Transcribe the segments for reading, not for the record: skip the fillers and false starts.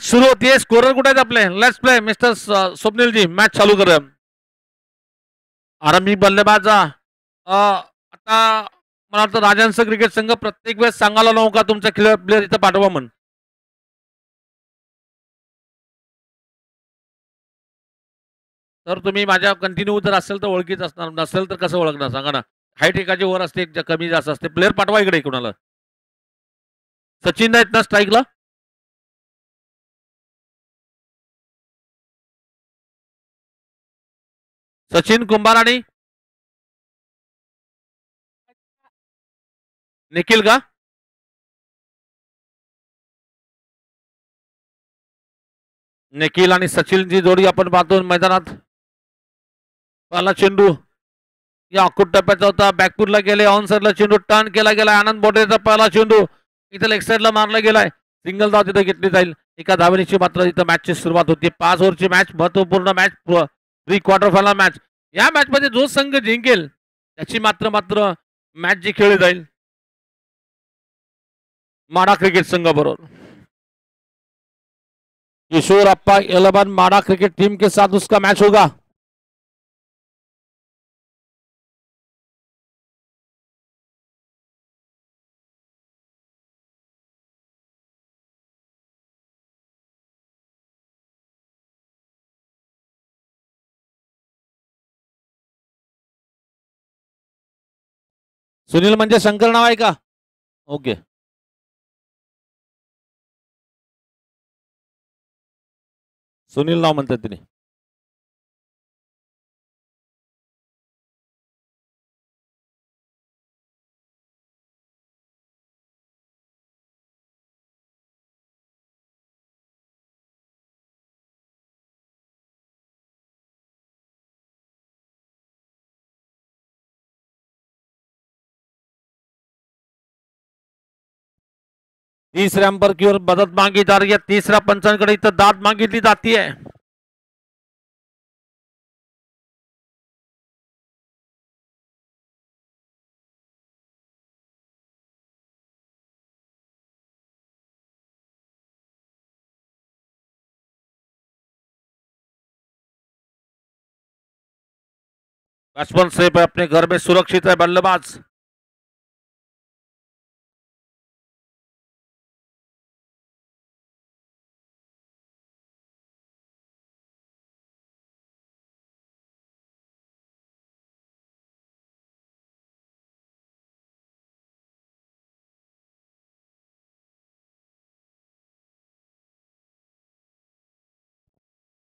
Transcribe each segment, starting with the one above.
सुरू होतीये. स्कोरर कुठे आहेत आपले? Let's play mister Swapnil ji. Match चालू करूया. आरंभी बल्लेबाज आता मला वाटतं राजहंस क्रिकेट संघ प्रत्येक वेळेस सांगायला नको का तुमच्या प्लेअर इथं पाठवा म्हणून. तर तुम्ही माझ्या कंटिन्यू जर असेल तर ओळखीच असणार, नसेल तर कसं ओळखणार सांगा ना. हाईट एकाची वर असते, कमी जास्त असते. प्लेअर पाठवा इकडे कोणाला. सचिन आहेत ना स्ट्राईकला? सचिन कुंभार आणि निखिल का? निखिल आणि सचिनची जोडी आपण पाहतो मैदानात. पहिला चेंडू या अकुट टप्प्याचा होता. बॅकपूरला गेले. ऑन साईडला चेंडू टर्न केला गेला. आनंद बोटेचा पहिला चेंडू इथे लेग साईडला मारला गेलाय. सिंगल धाव तिथे घेतली जाईल. एका धावेची मात्र इथं मॅचची सुरुवात होती. 5 ओव्हरची मॅच, महत्वपूर्ण match, pre quarter final match. या मॅच मध्ये जो संघ जिंकेल त्याची मात्र मात्र मॅच जी खेळली जाईल माडा क्रिकेट संघ बरोबर. किशोर अप्पा 11 माडा क्रिकेट टीम के साथ उसका मैच होगा. सुनील म्हणजे शंकर नाव आहे का? ओके. सुनील नाव म्हणतात तिने. तीसऱ्या अंपर की ओर मदत मांगी जा रही है. तीसऱ्या पंचांकडे इथं दाद मागितली जातीये. बचपन से अपने घर में सुरक्षित है बल्लेबाज.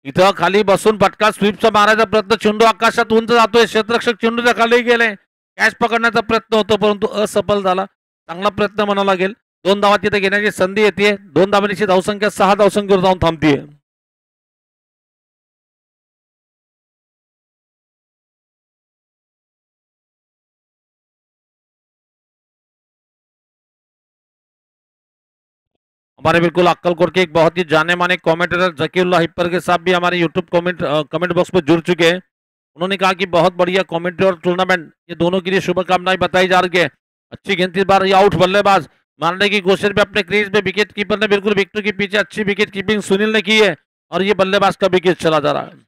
इथं खाली बसून फटका स्वीपचा मारायचा प्रयत्न. चेंडू आकाशात उंच जातोय. क्षेत्ररक्षक चेंडूच्या खाली गेले. कॅच पकडण्याचा प्रयत्न होतो परंतु असफल झाला. चांगला प्रयत्न म्हणावा लागेल. 2 धावा तिथे घेण्याची संधी येते. 2 धावांची धावसंख्या 6 धावसंख्येवर जाऊन थांबतीये. हमारे बिल्कुल अक्कलकोट के एक बहुत ही जाने माने कमेंटेटर जकीउल्लाह हिप्पर के साथ भी हमारे यूट्यूब कमेंट बॉक्स में जुड़ चुके हैं. उन्होंने कहा कि बहुत बढ़िया कमेंट्री और टूर्नामेंट, ये दोनों के लिए शुभकामनाएं बताई जा रही है. अच्छी गिनती बार ये आउट बल्लेबाज मारने की कोशिश में अपने क्रीज में विकेट कीपर ने बिल्कुल विकेट के पीछे अच्छी विकेट कीपिंग सुनील ने की है और ये बल्लेबाज का विकेट चला जा रहा है.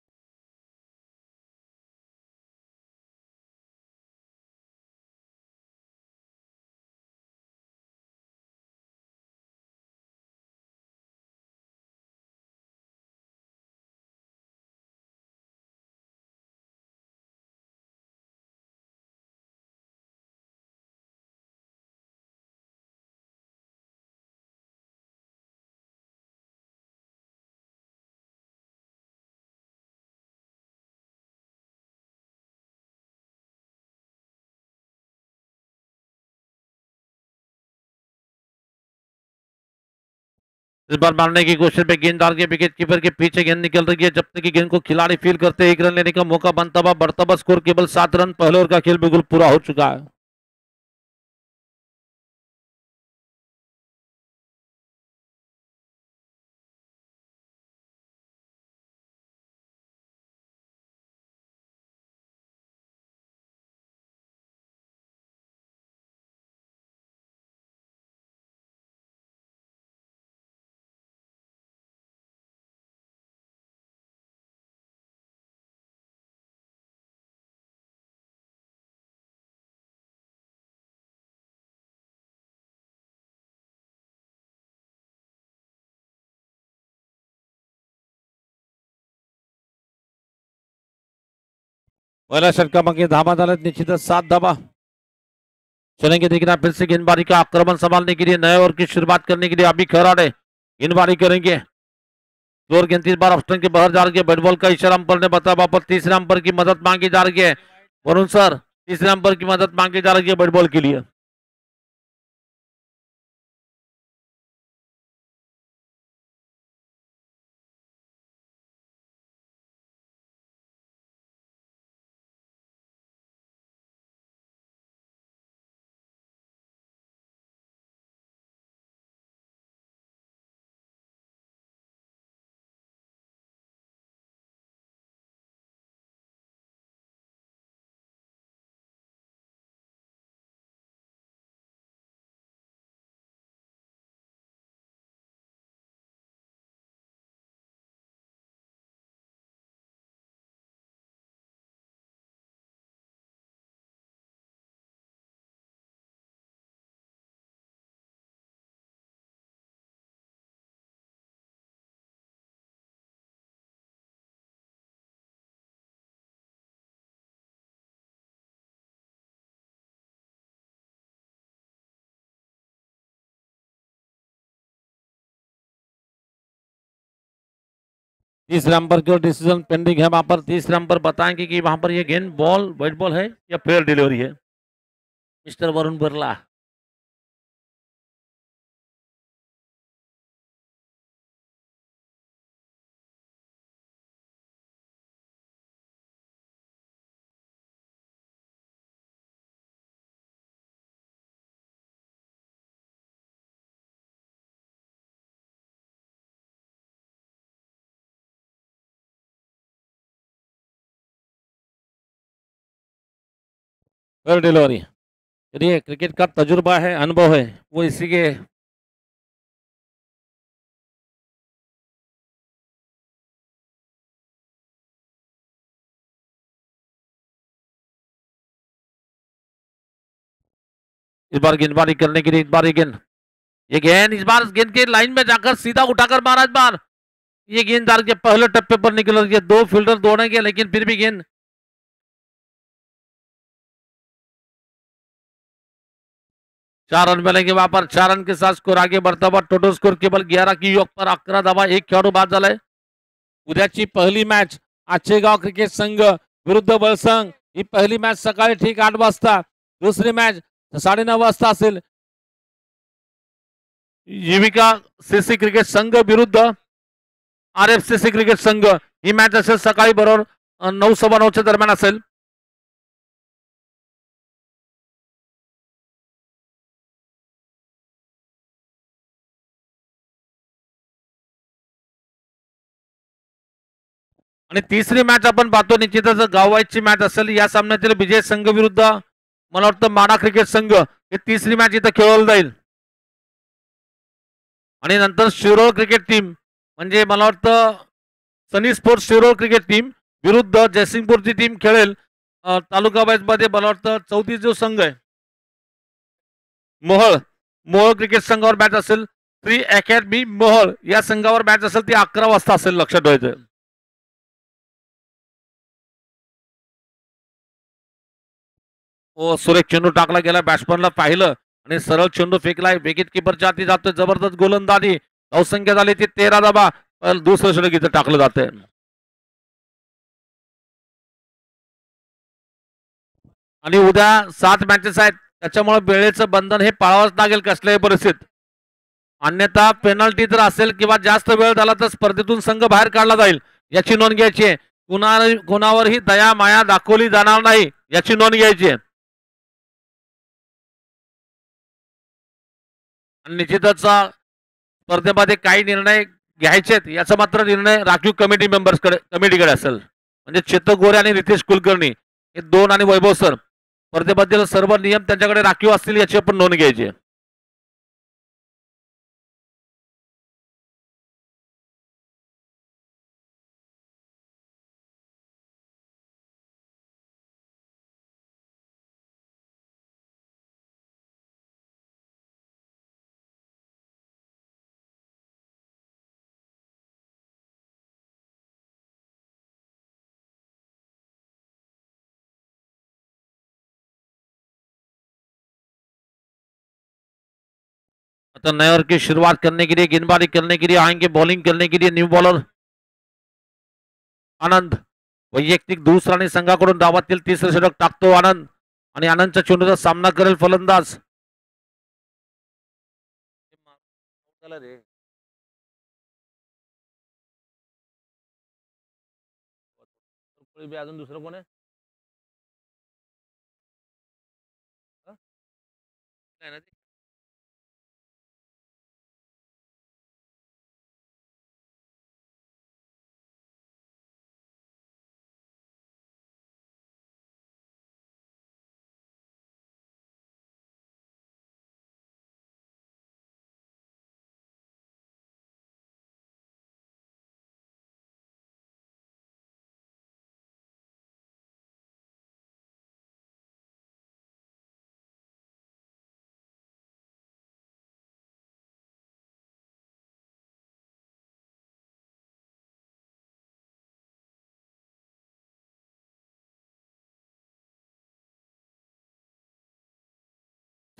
इस बार मारने की कोशिश में गेंददार के विकेट कीपर के पीछे गेंद निकल रही है. जब तक कि गेंद को खिलाड़ी फील करते 1 रन लेने का मौका बनता हुआ बढ़ता हुआ स्कोर केवल 7 रन. पहले ओवर का खेल बिल्कुल पूरा हो चुका है. पहिल्या षटकामागे धाबा झालेत निश्चितच 7 धाबा। चलेंगे देखना फिर से गेंदबाजी का आक्रमण संभालने के लिए नए ओवर की शुरुआत करने के लिए अभी खराड़े गेंदबाजी करेंगे। जोर गेंद 3 बार ऑप्शन के बाहर जा रही है। बैट बॉल का इशारा अंपर ने बताया वापस तीसरे अंपर की मदद मांगी जा रही है। वरुण सर तीसरे अंपर की मदद मांगी जा रही है बैट बॉल के लिए। तीसरे नंबर की डिसीजन पेंडिंग है वहां पर। तीसरे नंबर बताएंगे कि वहां पर ये गेंद बॉल व्हाइट बॉल है या फेयर डिलीवरी है। Mister Varun Birla fair delivery. चलिए क्रिकेट का तजुर्बा है अनुभव है वो इसी के इस बार गेंदबाजी करने के लिए इस बार ये गेंद इस बार गेंद के लाइन में जाकर सीधा उठाकर मारा इस बार। ये गेंददार के पहले टप्पे पर निकल रही है। 2 फील्डर दौड़ेंगे लेकिन फिर भी गेंद 4 रन मिलेंगे वहां पर। 4 रन के साथ स्कोर आगे बढ़ता हुआ टोटल स्कोर केवल 11 की योग पर 11 धावा 1 खेळाडू बाद झालाय। उद्याची पहिली मॅच आचेगाव क्रिकेट संघ विरुद्ध बलसंघ ही पहिली मॅच सकाळी ठीक 8 वाजता। दुसरी मॅच 9:30 वाजता असेल। युविका सीसी क्रिकेट संघ विरुद्ध RFCC क्रिकेट संघ ही मॅच असेल सकाळी बरोबर 9:15 दरम्यान असेल। आणि तिसरी मॅच आपण पाहतो निश्चितच गाववाईची मॅच असेल। या सामन्यातील विजय संघ विरुद्ध मला वाटतं माडा क्रिकेट संघ ही तिसरी मॅच इथं खेळवली जाईल। आणि नंतर शिरोळ क्रिकेट टीम म्हणजे मला वाटतं Sunny sports Shirol cricket team विरुद्ध जयसिंगपूरची टीम खेळेल तालुका वाईज मध्ये। मला वाटतं 34 जो संघ आहे मोहळ मोहळ क्रिकेट संघावर मॅच असेल। श्री अकॅडमी मोहळ या संघावर मॅच असेल ती 11 वाजता असेल लक्षात ठेवायचं। सुरेख चेंडू टाकला गेला बॅट्समनला पाहिलं आणि सरळ चेंडू फेकलाय। विकेट किपरच्या हाती जातोय जबरदस्त गोलंदाजी। धावसंख्या झाली ती 13 धाबा। दुसरं षटक इथं टाकलं जातंय। आणि उद्या 7 मॅचेस आहेत त्याच्यामुळे वेळेचं बंधन हे पाळावंच लागेल कसल्याही परिस्थितीत। अन्यथा पेनल्टी जर असेल किंवा जास्त वेळ झाला तर स्पर्धेतून संघ बाहेर काढला जाईल याची नोंद घ्यायची आहे। कुणावरही दया माया दाखवली जाणार नाही याची नोंद घ्यायची आहे। आणि निश्चितच स्पर्धेमध्ये काही निर्णय घ्यायचे याचा मात्र निर्णय राखीव कमिटीकडे असेल। म्हणजे चेतक गोरे आणि रितेश कुलकर्णी हे 2 आणि वैभव सर स्पर्धेबद्दल सर्व नियम त्यांच्याकडे राखीव असतील याची आपण नोंद घ्यायची आहे। तो नए ओवर की शुरुआत करने के लिए, गेंदबाजी करने के लिए आएंगे, बॉलिंग करने के लिए न्यू बॉलर आनंद. वैयक्तिक दुसरा संघाकडून डावातील तिसरे षटक टाकतो आनंद आणि आनंदच्या चेंडूचा सामना करेल फलंदाज. अजून दुसरं कोण आहे?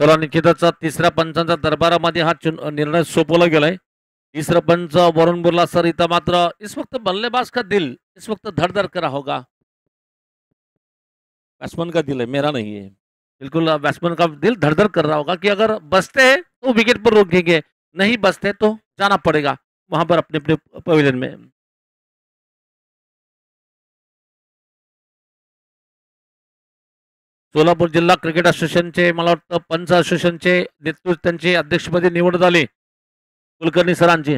चला निश्चितच तिसऱ्या पंचांच्या दरबारामध्ये हा निर्णय सोपवला गेलाय. तीसरा पंच वरुण बुर्ला सर इथं मात्र इस वक्त बल्लेबाज का दिल इस वक्त धड़ धड़ करा होगा. बैट्समैन का दिल है, मेरा नहीं है. बिल्कुल बैट्समैन का दिल धड़ धड़ कर रहा होगा कि अगर बचते हैं तो विकेट पर रोकेंगे, नहीं बचते तो जाना पड़ेगा वहां पर अपने अपने पवेलियन में. सोलापूर जिल्हा क्रिकेट असोसिएशनचे मला वाटतं पंच असोसिएशनचे नेतृत्व त्यांची अध्यक्षपदी निवड झाली कुलकर्णी सरांची.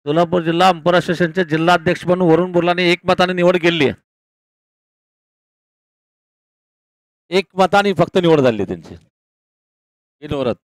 सोलापूर जिल्हा अंपायर असोसिएशनचे जिल्हाध्यक्ष म्हणून वरुण बुर्लाने एकमताने निवड केली आहे. एकमताने फक्त निवड झाली त्यांची. इनवरत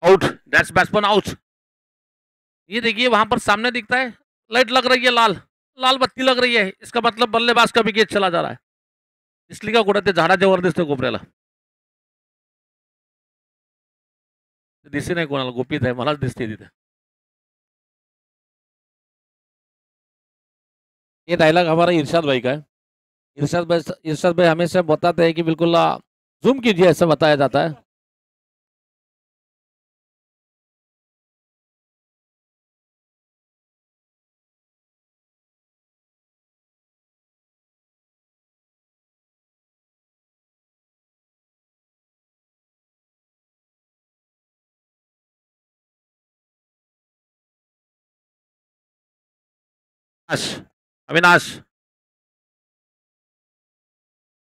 आउट. That's batsman out. ये देखिए वहां पर सामने दिखता है लाइट लग रही है, लाल लाल बत्ती लग रही है. इसका मतलब बल्लेबाज का विकेट चला जा रहा है. दिसली का कुठं ते झाडाच्या वर दिसतोय कोपऱ्याला. दिसे नाही कोणाला, गोपीत आहे, मलाच दिसते तिथे. ये डायलॉग हमारा इरशाद भाई का है. इरशाद भाई हमेशा बताते हैं कि बिल्कुल जूम कीजिए, ऐसा बताया जाता है. अविनाश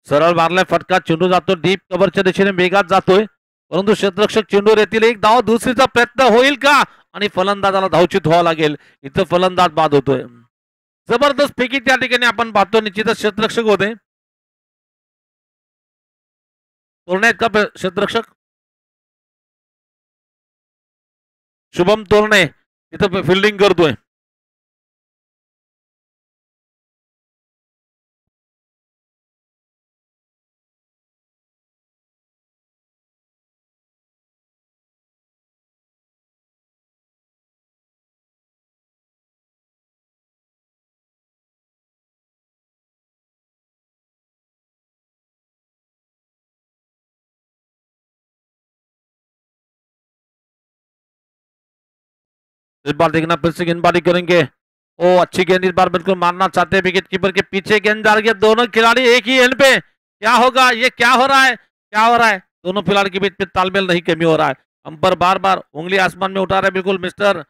सरळ मारलाय फटका. चेंडू जातो डीप कव्हरच्या दिशेने वेगात जातोय, परंतु क्षेत्ररक्षक चेंडूवर येतील. एक धाव दुसरीचा प्रयत्न होईल का आणि फलंदाजाला धावचित व्हावं लागेल. इथं फलंदाज बाद होतोय. जबरदस्त फेकी त्या ठिकाणी आपण पाहतो. निश्चितच क्षेत्ररक्षक होते. तोरणे आहेत का क्षेत्ररक्षक? शुभम तोरणे इथं फिल्डिंग करतोय. इस बार देखना फिर से गेंदबाजी करेंगे. ओ अच्छी गेंद इस बार बिल्कुल मारना चाहते हैं. विकेट कीपर के पीछे गेंद जा रही है. दोनों खिलाड़ी एक ही एंड पे. क्या होगा, ये क्या हो रहा है, क्या हो रहा है? दोनों खिलाड़ी के बीच में तालमेल नहीं कमी हो रहा है. अंपायर बार बार उंगली आसमान में उठा रहे. बिल्कुल मिस्टर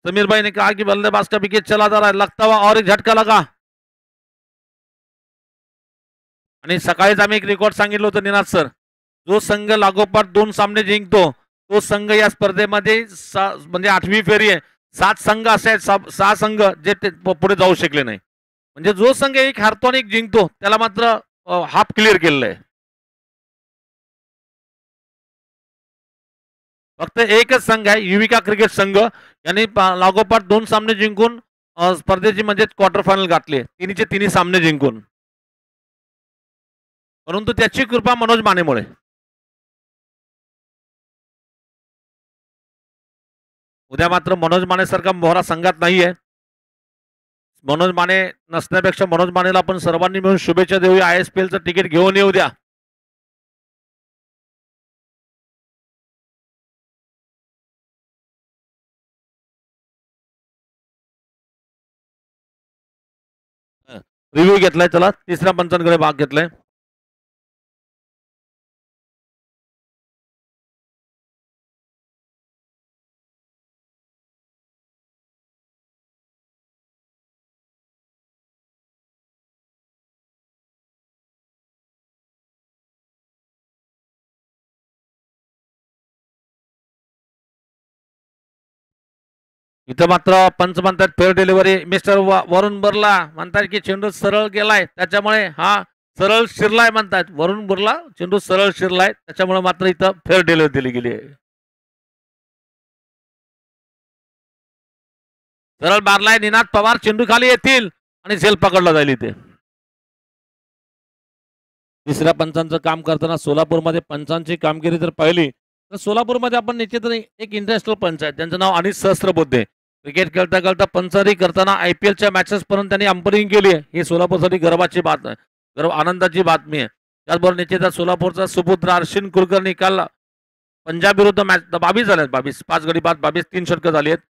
समीर भाई ने कहा कि बल्लेबाज का विकेट चला जा रहा है. लगता हुआ और एक झटका लगा. आणि सकाळीच आम्ही एक रेकॉर्ड सांगितलं होतं निनाद सर, जो संघ लागोपाठ 2 सामने जिंकतो तो संघ या स्पर्धेमध्ये म्हणजे 8वी फेरी आहे. 7 संघ असे आहेत, 6 संघ जे पुढे जाऊ शकले नाही. म्हणजे जो संघ एक हारतो आणि एक जिंकतो त्याला मात्र हाफ क्लिअर केलेलं आहे. फक्त एकच संघ आहे युविका क्रिकेट संघ यांनी लागोपाठ 2 सामने जिंकून स्पर्धेची म्हणजे क्वार्टर फायनल गाठले तिन्हीचे तिन्ही सामने जिंकून. परंतु त्याची कृपा मनोज मानेमुळे. उद्या मात्र मनोज माने सारखा मोहरा संघात नाहीये. मनोज माने नसण्यापेक्षा मनोज मानेला आपण सर्वांनी मिळून शुभेच्छा देऊया. ISPLचं तिकीट घेऊन येऊ द्या. रिव्ह्यू घेतलाय. चला तिसऱ्या पंचांकडे भाग घेतलाय. इथं मात्र पंच म्हणतात fair delivery. Mister Varun Burla म्हणतात की चेंडू सरळ गेलाय त्याच्यामुळे हा सरळ शिरलाय म्हणतात. वरुण बुर्ला चेंडू सरळ शिरलाय त्याच्यामुळे मात्र इथं फेअर डिलिव्हरी दिली गेली आहे. सरळ मारलाय निनाद पवार. चेंडू खाली येतील आणि झेल पकडला जाईल इथे. तिसऱ्या पंचांचं काम करताना सोलापूरमध्ये पंचांची कामगिरी जर पाहिली तर सोलापूरमध्ये आपण निश्चितच एक इंटरनॅशनल पंच आहे. त्यांचं नाव अनिश सहस्त्रबुद्धे. क्रिकेट खेळता खेळता पंचारी करताना IPLच्या मॅचेस पर्यंत त्यांनी अंपरिंग केली आहे. ही सोलापूरसाठी गर्वाची बात आहे. गर्व आनंदाची बातमी आहे. त्याचबरोबर निश्चितच सोलापूरचा सुपुत्र अर्शिन कुलकर्णी काल पंजाब विरुद्ध मॅच 22 झाल्यात. 5 गडी बाद 22 3 षटकं झाली आहेत.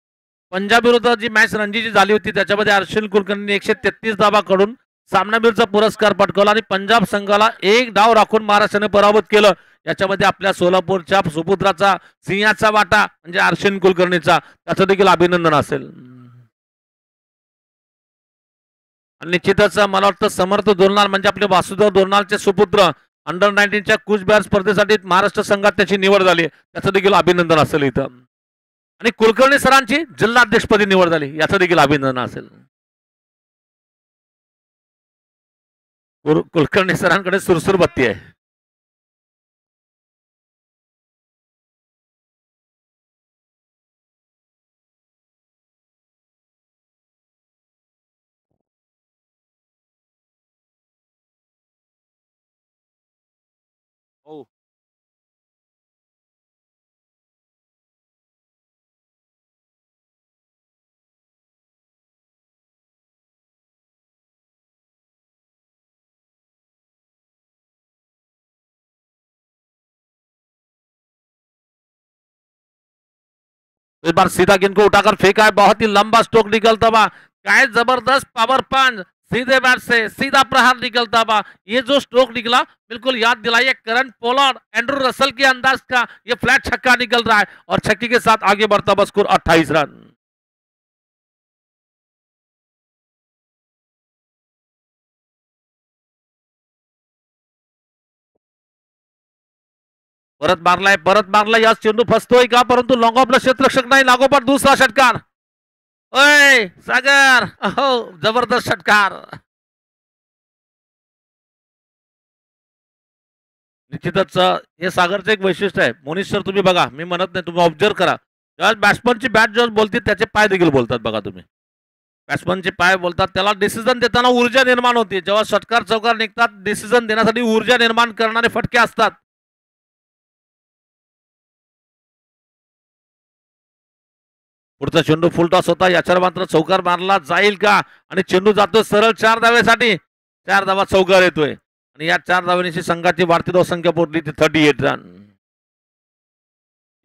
पंजाब विरुद्ध जी मॅच रणजीची झाली होती त्याच्यामध्ये अर्शिन कुलकर्णीने 133 धावा कडून सामनावीरचा पुरस्कार पटकावला आणि पंजाब संघाला एक डाव राखून महाराष्ट्राने पराभूत केलं. याच्यामध्ये आपल्या सोलापूरच्या सुपुत्राचा सिंहाचा वाटा म्हणजे अर्शिन कुलकर्णीचा त्याचं देखील अभिनंदन असेल. आणि निश्चितच मला वाटतं समर्थ दोरनाल म्हणजे आपले वासुदेव दोरनालचे सुपुत्र अंडर-19च्या कुचबिहार स्पर्धेसाठी महाराष्ट्र संघात त्याची निवड झाली. त्याचं देखील अभिनंदन असेल इथं. आणि कुलकर्णी सरांची जिल्हाध्यक्षपदी निवड झाली याचं देखील अभिनंदन असेल. कुलकर्णी सरांकडे सुरसुर बत्ती आहे. हो. इस बार सीधा गेंद को उठाकर फेंका है. बहुत ही लंबा स्ट्रोक निकलता हुआ. क्या जबरदस्त पावर पंच. सीधे बैट से सीधा प्रहार निकलता हुआ. ये जो स्ट्रोक निकला बिल्कुल याद दिलाइए करण पोलार्ड एंड्रू रसल के अंदाज का. ये फ्लैट छक्का निकल रहा है और छक्के के साथ आगे बढ़ता हुआ स्कोर 28 रन. परत मारलाय या चेंडू फसतोय का परंतु लॉंग ऑफला क्षेत्ररक्षक नाही. लागोपाठ दुसरा षटकार. ओय सागर हो जबरदस्त षटकार. निश्चितच हे सागरचं एक वैशिष्ट्य आहे. मोनिश सर तुम्ही बघा मी म्हणत नाही तुम्ही ऑब्झर्व करा. जेव्हा बॅट्समनची बॅट जेव्हा बोलते त्याचे पाय देखील बोलतात बघा तुम्ही. बॅट्समनचे पाय बोलतात त्याला डिसिजन देताना ऊर्जा निर्माण होते. जेव्हा षटकार चौकार निघतात डिसिजन देण्यासाठी ऊर्जा निर्माण करणारे फटके असतात. पुढचा चेंडू फुलटॉस होता. याच्यावर मात्र चौकार मारला जाईल का आणि चेंडू जातोय सरळ 4 धावेसाठी. 4 धावा चौकार येतोय आणि या 4 धावांची संघाची वाढती धावसंख्या पोहोचली ती 38 रन.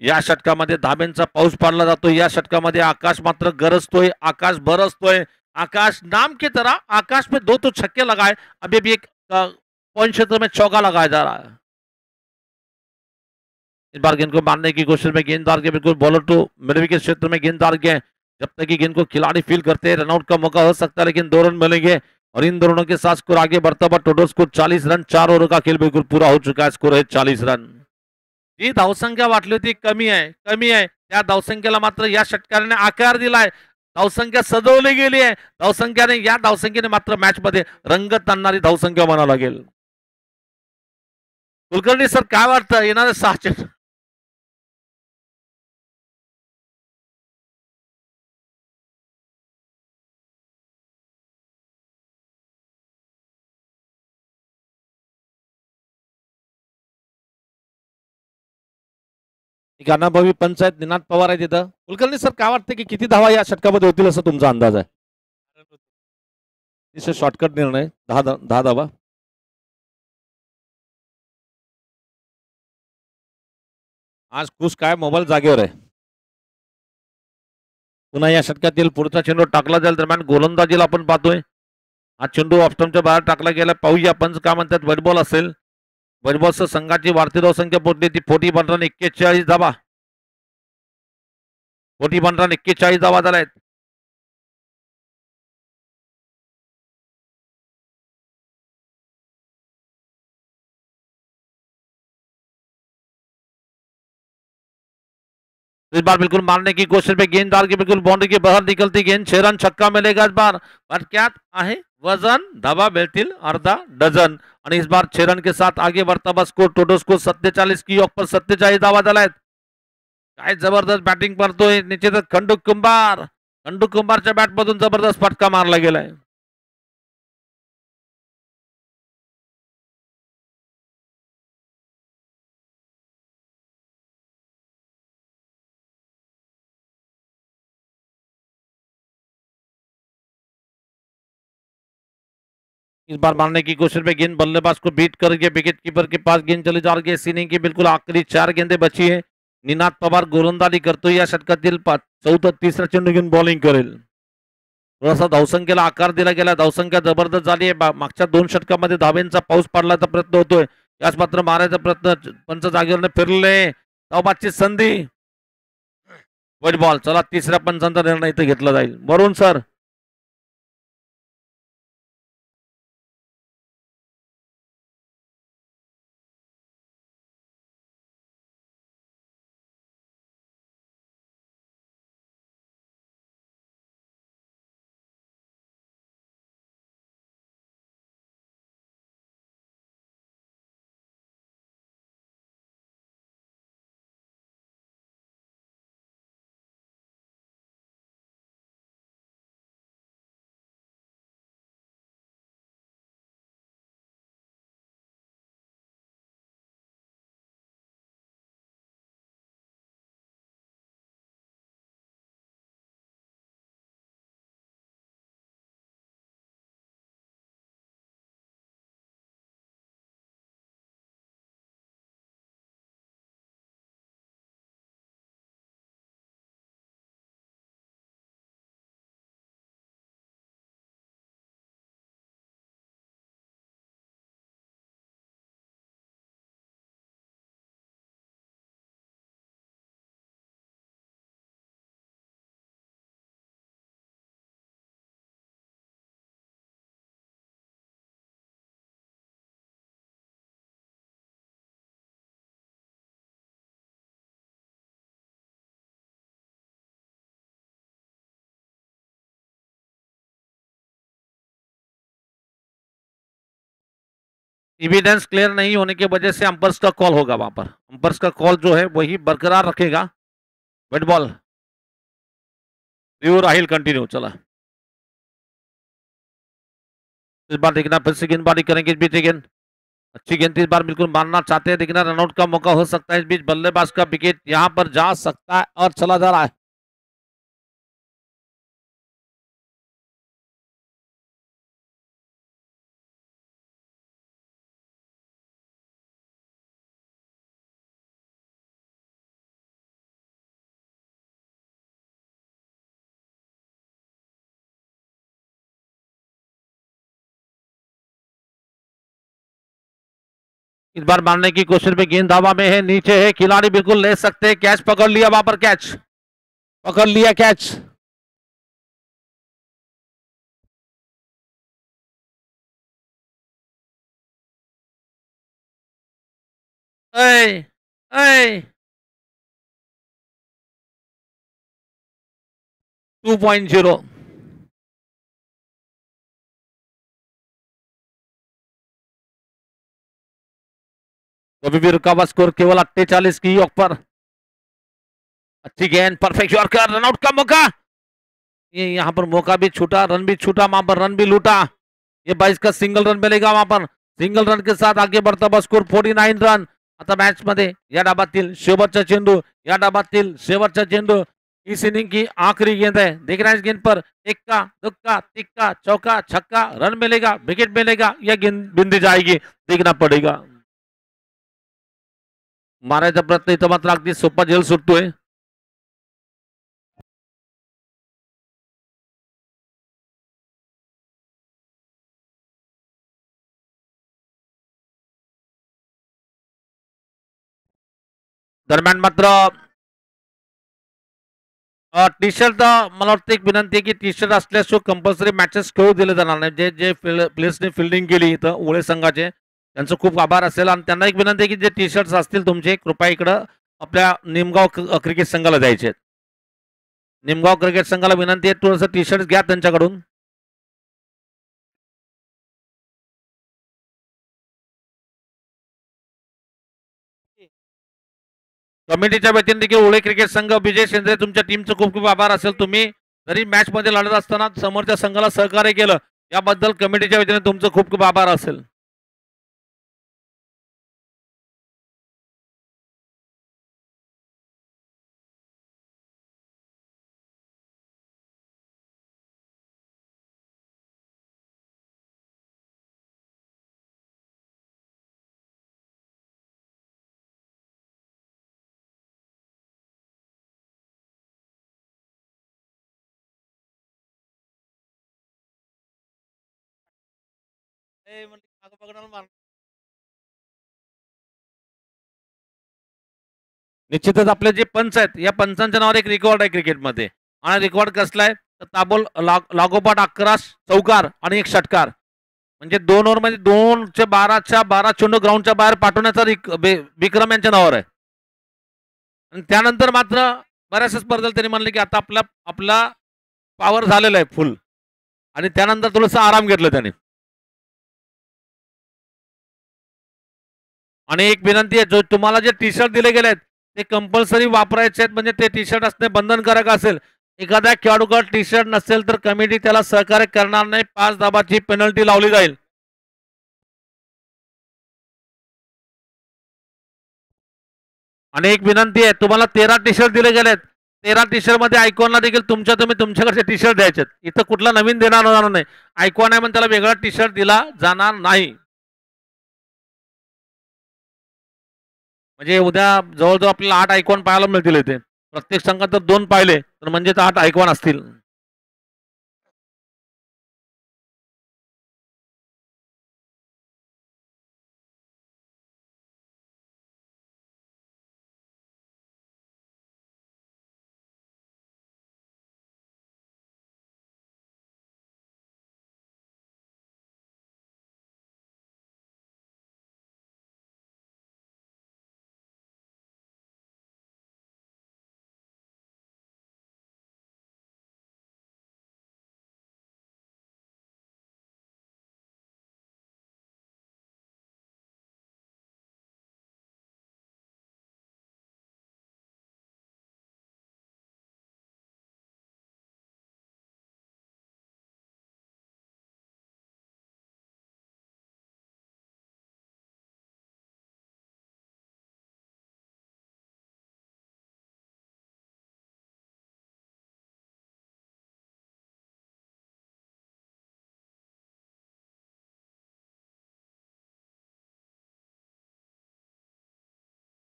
या षटकामध्ये धाब्यांचा पाऊस पाडला जातो. या षटकामध्ये आकाश मात्र गरजतोय. आकाश बरसतोय. आकाश नाम की तरह आकाश में 2 तो छक्के लगाए. अभी भी एक पॉइंट क्षेत्र में चौका लगाया जा रहा है. इस बार गेंद को मारने की कोशिश में गेंददार के बिल्कुल बॉलर टू मिड विकेट क्षेत्र में गेंददार के जब तक कि गेंद को खिलाड़ी फील करते हैं रनआउट का मौका हो सकता है लेकिन 2 रन मिलेंगे और इन दोनों के साथ स्कोर आगे बढ़ता हुआ टोटल स्कोर 40 रन. 4 ओव्हर का खेल बिल्कुल पूरा हो चुका है. स्कोर है 40 रन. जी धावसंख्या वाटली होती कमी आहे. त्या धावसंख्येला मात्र या षटकाराने आकार दिलाय. धावसंख्या सजवली गेली आहे. धावसंख्याने या धावसंख्येने मात्र मॅच मध्ये रंगत आणणारी धावसंख्या म्हणावं लागेल. कुलकर्णी सर काय वाटतं येणारे 6 एक अनुभवी पंच आहेत निनाद पवार आहे तिथं. कुलकर्णी सर काय वाटतं की किती धावा या षटकामध्ये होतील असं तुमचा अंदाज आहे? अतिशय शॉर्टकट निर्णय, 10 धावा. आज खुश काय मोबाईल जागेवर आहे. पुन्हा या षटकातील पुढचा चेंडू टाकला जाईल. दरम्यान गोलंदाजीला आपण पाहतोय हा चेंडू ऑफस्टमच्या बाहेर टाकला गेला. पाहूया पंच काय म्हणतात. व्हाईट बॉल असेल. व्हाईट बॉलचं संघाची वाढती धावसंख्या पोहोचली ती 41 धावा. 41 धावा झाल्या आहेत. इस बार बिल्कुल मारने की कोशिश में गेंददार की बिल्कुल बाउंड्री के बाहर निकलती गेंद. 6 रन छक्का मिलेगा इस बार. क्या आहे वजन धावा मिळतील अर्धा डझन. आणि इस बार 6 रन के साथ आगे बढ़ता हुआ स्कोर टोटल स्कोर 47 की ऑफ पर 47 धावा झाला आहेत. काय जबरदस्त बॅटिंग करतोय निश्चितच खंडू कुंभार. खंडू कुंभारच्या बॅट मधून जबरदस्त फटका मारला गेलाय. इस बार मारने की कोशिश में गेंद बल्लेबाज को बीट करके विकेट कीपर के पास गेंद चली जा रही है. इनिंग की बिल्कुल आखरी 4 गेंदे बची है. निनाद पवार गोलंदाजी करतोय या षटकातील 3रा चेंडू घेऊन बॉलिंग करेल. थोडासा धावसंख्येला आकार दिला गेला. धावसंख्या जबरदस्त झाली आहे. मागच्या 2 षटकामध्ये धावेंचा पाऊस पडण्याचा प्रयत्न होतोय. याच मात्र मारायचा प्रयत्न पंच जागेवर फिरले. धावबादची संधी. White ball. चला 3ऱ्या पंचांचा निर्णय इथे घेतला जाईल. वरुण सर. एविडेंस क्लियर नहीं होने की वजह से अंपर्स का कॉल होगा. वहां पर अंपर्स का कॉल जो है वही बरकरार रखेगा. White ball. रिव्यू राहील कंटिन्यू. चला इस बार देखना फिर से गेंदबाजी करेंगे. इस बीच गेंद अच्छी गेंद इस बार बिल्कुल मारना चाहते हैं. देखना रनआउट का मौका हो सकता है. इस बीच बल्लेबाज का विकेट यहां पर जा सकता है और चला जा रहा है. इस बार मारने की कोशिश में गेंद हवा में है. नीचे है. खिलाड़ी बिल्कुल ले सकते हैं. कैच पकड़ लिया. वहां पर कैच पकड़ लिया. कैच. ऐ, ऐ. 2.0. अभी भी रुका हुआ स्कोर केवल 48 की ऑफ पर. अच्छी गेंद. Perfect yorker. रनआउट का मौका. ये यहां पर मौका भी छूटा. रन भी छूटा. वहां पर रन भी लूटा. ये 22 का सिंगल रन मिलेगा. वहां पर सिंगल रन के साथ आगे बढ़ता हुआ स्कोर 49 रन. आता मॅच मध्ये या डाबातील शेवटचा चेंडू, या डाबातील शेवटचा चेंडू, इस इनिंग की आखिरी गेंद है। देखना है इस गेंद पर इक्का दुक्का तिक्का चौका छक्का रन मिलेगा विकेट मिलेगा या गेंद बिंदी जाएगी, देखना पडेगा। मारायचा प्रयत्न इथं मात्र अगदी सोपा झेल सुटतोय। दरम्यान मात्र टी शर्ट मला वाटतं एक विनंती आहे की टी शर्ट असल्याशिवाय कंपल्सरी मॅचेस खेळू दिले जाणार नाही। जे जे प्लेयर्सने फिल्डिंग केली इथं उळे संघाचे त्यांचं खूप आभार असेल आणि त्यांना एक विनंती आहे की जे टी शर्ट्स असतील तुमचे कृपया इकडं आपल्या निमगाव क्रिकेट संघाला द्यायचे आहेत। निमगाव क्रिकेट संघाला विनंती आहे थोडंसं टी शर्ट घ्या त्यांच्याकडून। कमिटीच्या वतीने देखील उळे क्रिकेट संघ विजय शेंद्रे तुमच्या टीमचं खूप खूप आभार असेल। तुम्ही जरी मॅच मध्ये लढत असताना समोरच्या संघाला सहकार्य केलं याबद्दल कमिटीच्या वतीने तुमचं खूप खूप आभार असेल। निश्चितच आपले जे पंच आहेत या पंचांच्या नावावर एक रेकॉर्ड आहे क्रिकेटमध्ये आणि रेकॉर्ड कसला आहे तर ताबोल लागोपाठ 11 चौकार आणि एक षटकार म्हणजे 2 ओव्हरमध्ये 2/12 चेंडू ग्राउंडच्या बाहेर पाठवण्याचा विक्रम यांच्या नावावर आहे। आणि त्यानंतर मात्र बऱ्याचशा स्पर्धेला त्यांनी म्हणले की आता आपला पॉवर झालेला आहे फुल आणि त्यानंतर थोडंसं आराम घेतलं त्याने। आणि एक विनंती आहे जो तुम्हाला जे टी शर्ट दिले गेले आहेत ते कंपल्सरी वापरायचे आहेत म्हणजे ते टी शर्ट असणे बंधनकारक असेल। एखाद्या खेळाडूकडे टी शर्ट नसेल तर कमिटी त्याला सहकार्य करणार नाही, 5 धाबाची पेनल्टी लावली जाईल। आणि एक विनंती आहे तुम्हाला 13 टी शर्ट दिले गेलेत 13 टी शर्ट मध्ये आयकॉनला देखील तुम्ही तुमच्याकडचे टी शर्ट द्यायचे इथं कुठला नवीन देणार होणार नाही। आयकॉन आहे म्हणून त्याला वेगळा टी शर्ट दिला जाणार नाही। म्हणजे उद्या जवळजवळ आपल्याला 8 आयकॉन पाहायला मिळतील इथे प्रत्येक संघात जर 2 पाहिले तर म्हणजे 8 आयकॉन असतील।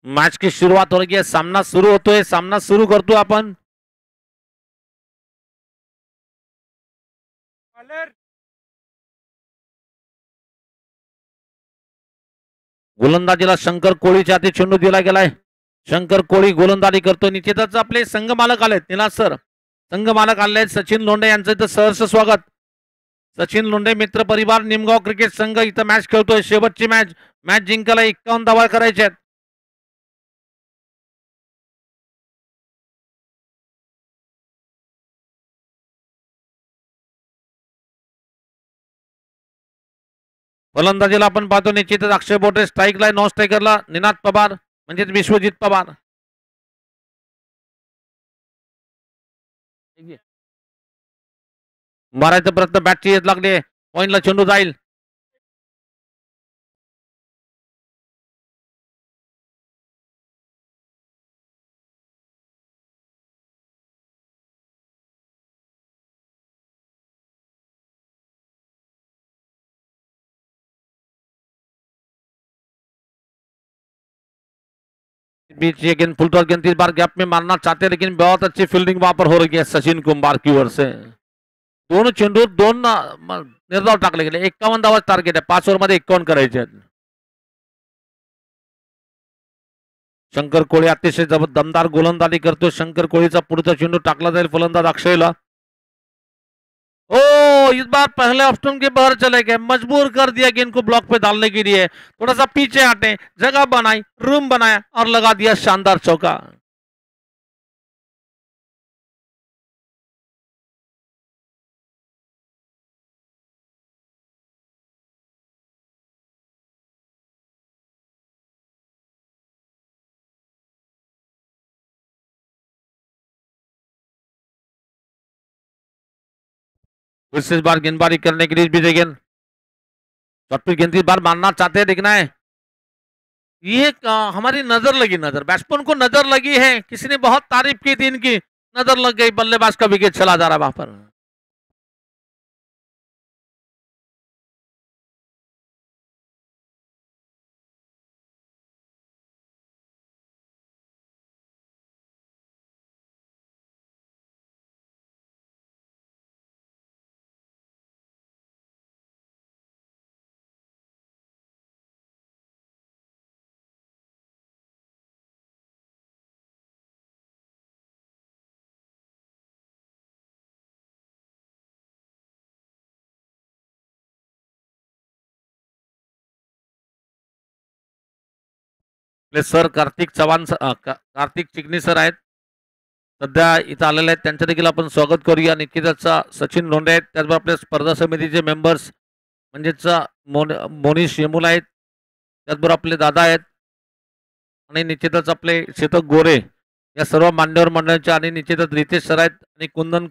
मैच की शुरुआत हो रही है, सामना शुरू होतो है, सामना शुरू करतो आपण। गोलंदाजीला शंकर कोळीच्या हाती चेंडू दिला गेलाय। शंकर कोळी गोलंदाजी करतो। निश्चितच आपले संघ मालक आलेत निनाद सर, संघ मालक आले सचिन लोंढे यांचं इथं सहर्ष स्वागत। सचिन लोंढे मित्र परिवार निमगाव क्रिकेट संघ इथं मॅच खेळतोय शेवटची मॅच। मॅच जिंकायला 51 धावा करायच्या आहेत। फलंदाजीला आपण पाहतो निश्चितच अक्षय बोटे स्ट्राईकला, नॉन स्ट्रायकरला निनाद पवार म्हणजे विश्वजित पवार। मारायचा प्रयत्न बॅटची येत लागले, पॉइंटला चेंडू जाईल। बीच अगेन फुल टॉस गेंद, इस बार गैप में मारना चाहते हैं लेकिन बहुत अच्छी फील्डिंग वहां पर हो रही है सचिन कुंभार की ओर से. दोन चेंडू दोन निर्धाव टाकले गेले. 51 धावा टार्गेट आहे. 5 ओव्हरमध्ये 51 करायचे आहेत. शंकर कोळी अतिशय दमदार गोलंदाजी करतो. शंकर कोळीचा पुढचा चेंडू टाकला जाईल फलंदाज अक्षयला. ओ इस बार पहले ऑप्शन के बाहर चले गए, मजबूर कर दिया गेंद को ब्लॉक पे डालने के लिए. थोड़ा सा पीछे हटे, जगह बनाई, रूम बनाया और लगा दिया शानदार चौका. इस बार गेंदबाजी करने के लिए विजय गेंद गेंद इस बार मारना चाहते हैं. देखना है ये हमारी नजर लगी. नजर बैट्समैन को नजर लगी है. किसी ने बहुत तारीफ की थी इनकी, नजर लग गई. बल्लेबाज का विकेट चला जा रहा है वहां पर. सर कार्तिक चव्हाण, कार्तिक चिकनी सर आहेत सध्या इथं आलेले आहेत. त्यांचं देखील आपण स्वागत करूया. निश्चितच सचिन लोंढे आहेत. त्याचबरोबर आपल्या स्पर्धा समितीचे मेंबर्स म्हणजेच मोनिश यमुला आहेत. त्याचबरोबर आपले दादा आहेत आणि निश्चितच आपले शेतक गोरे या सर्व मान्यवर मंडळांच्या आणि निश्चितच रितेश सर आहेत आणि कुंदन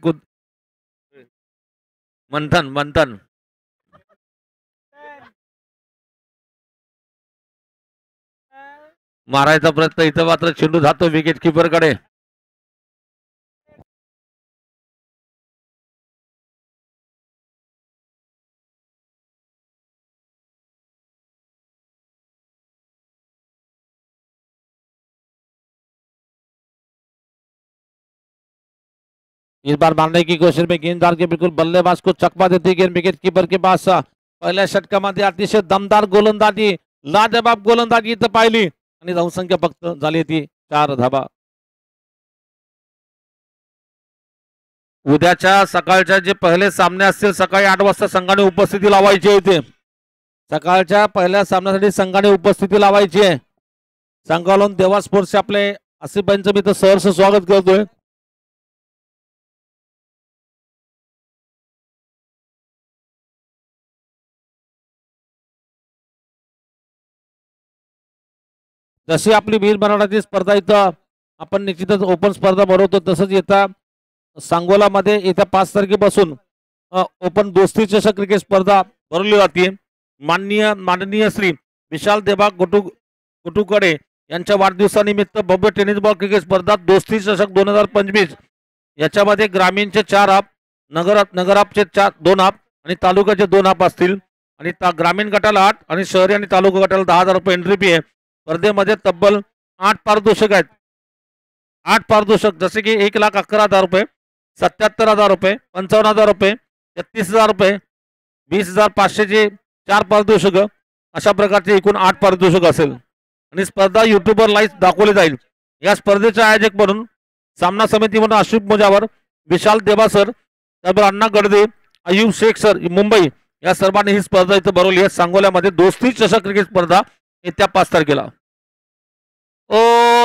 मंथन मंथन मारायचा प्रयत्न. इथं मात्र चेंडू जातो विकेट किपर कडे. इस बार मारने की कोशिश में गेंददार के बिल्कुल बल्लेबाज को चकमा देती गेंद विकेट कीपर के पास. पहिल्या षटकामध्ये अतिशय दमदार गोलंदाजी, लाजवाब गोलंदाजी इथं पाहिली आणि धावसंख्या फक्त झाली ती 4 धावा. उद्याच्या सकाळच्या जे पहिले सामने असतील सकाळी 8 वाजता संघाने उपस्थिती लावायची होती. सकाळच्या पहिल्या सामन्यासाठी संघाने उपस्थिती लावायची आहे. संघालून देवा स्पोर्ट्सचे आपले आसिफांचं मी तर सहर्ष स्वागत करतोय. जशी आपली वीर मराठाची स्पर्धा इथं आपण निश्चितच ओपन स्पर्धा भरवतो तसंच येत्या सांगोलामध्ये येत्या 5 तारखेपासून ओपन दोस्ती चषक क्रिकेट स्पर्धा भरवली जाते. माननीय श्री विशाल देबा गोटूकडे यांच्या वाढदिवसानिमित्त भव्य टेनिस बॉल क्रिकेट स्पर्धा दोस्ती चषक 2025 याच्यामध्ये ग्रामीणचे 4 हाफ, नगरापचे 2 हाफ आणि तालुक्याचे 2 हाफ असतील. आणि ग्रामीण गटाला 8 आणि शहरी आणि तालुका गटाला 10,000 रुपये एंट्री फी आहे. स्पर्धेमध्ये तब्बल 8 पारितोषिक आहेत. 8 पारितोषिक जसे की 1,11,000 रुपये, 77,000 रुपये, 55,000 रुपये, 33,000 रुपये, 20,500चे 4 पारितोषिक, अशा प्रकारचे एकूण 8 पारितोषिक असेल. आणि स्पर्धा युट्यूबवर लाईव्ह दाखवली जाईल. या स्पर्धेचे आयोजक म्हणून सामना समिती म्हणून आशिफ मुजावर, विशाल देबा सर, त्याबरोबर अण्णा गडदे, अयूब शेख सर मुंबई या सर्वांनी ही स्पर्धा इथं भरवली आहे. सांगोल्यामध्ये दोस्ती चषक क्रिकेट स्पर्धा येत्या 5 तारखेला. ओ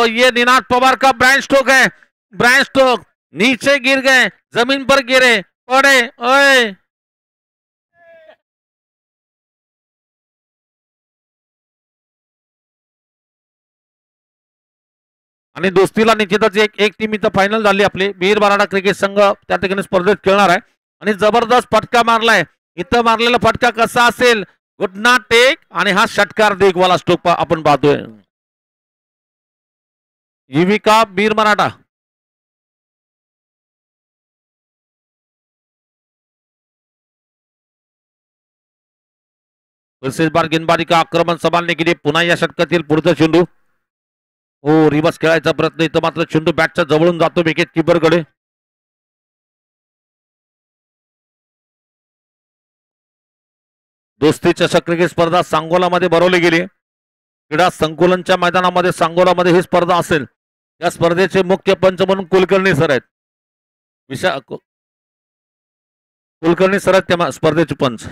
ये निनाद पवार का ब्रांड स्ट्रोक है. ब्रांड स्ट्रोक नीचे गिर गए, जमीन पर गिरे, पड़े. ओए आणि दोस्तीला निश्चितच एक टीम इथं फायनल झाली. आपली वीर मराठा क्रिकेट संघ त्या ठिकाणी स्पर्धेत खेळणार आहे आणि जबरदस्त फटका मारलाय. इथं मारलेला फटका कसा असेल, घुटना टेक आणि हा षटकार देखवाला स्ट्रोक आपण पाहतोय. युविका वीर मराठा. इस बार गेंदबाजी का आक्रमण संभालने के लिए पुन्हा या षटकातील पुढचा चेंडू हो, रिवर्स खेळायचा प्रयत्न, इथं मात्र चेंडू बॅटच्या जवळून जातो विकेट किपरकडे. दोस्ती चषक क्रिकेट स्पर्धा सांगोलामध्ये भरवली गेली. क्रीडा संकुलनच्या मैदानामध्ये सांगोलामध्ये ही स्पर्धा असेल. या स्पर्धेचे मुख्य पंच म्हणून कुलकर्णी सर आहेत. कुलकर्णी सर आहेत त्या स्पर्धेचे पंच.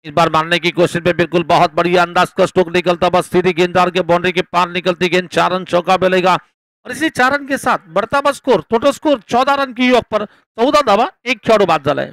इस बार मारने की कोशिश में बिल्कुल बहुत बढ़िया अंदाज का स्ट्रोक निकलता, बस सीधी गेंददार के बाउंड्री के पार निकलती गेंद 4 रन चौका मिलेगा और इसी 4 रन के साथ बढ़ता बस स्कोर, टोटल स्कोर 14 रन की योग पर 14 धावा, एक खेळाडू बाद झालाय.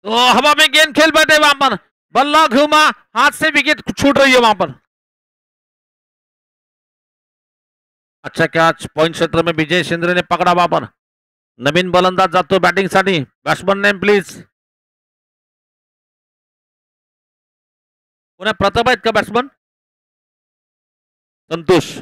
तो हवा में गेंद खेल बैठे वहां पर, बल्ला घुमा, हाथ से विकेट छूट रही है वहां पर. अच्छा कैच, पॉइंट क्षेत्र में विजय शिंदे ने पकड़ा वहां पर. नवीन बलंदाज जातो बॅटिंग साठी. Batsman name please. पुन्हा प्रताप आहेत का बॅट्समन? संतोष.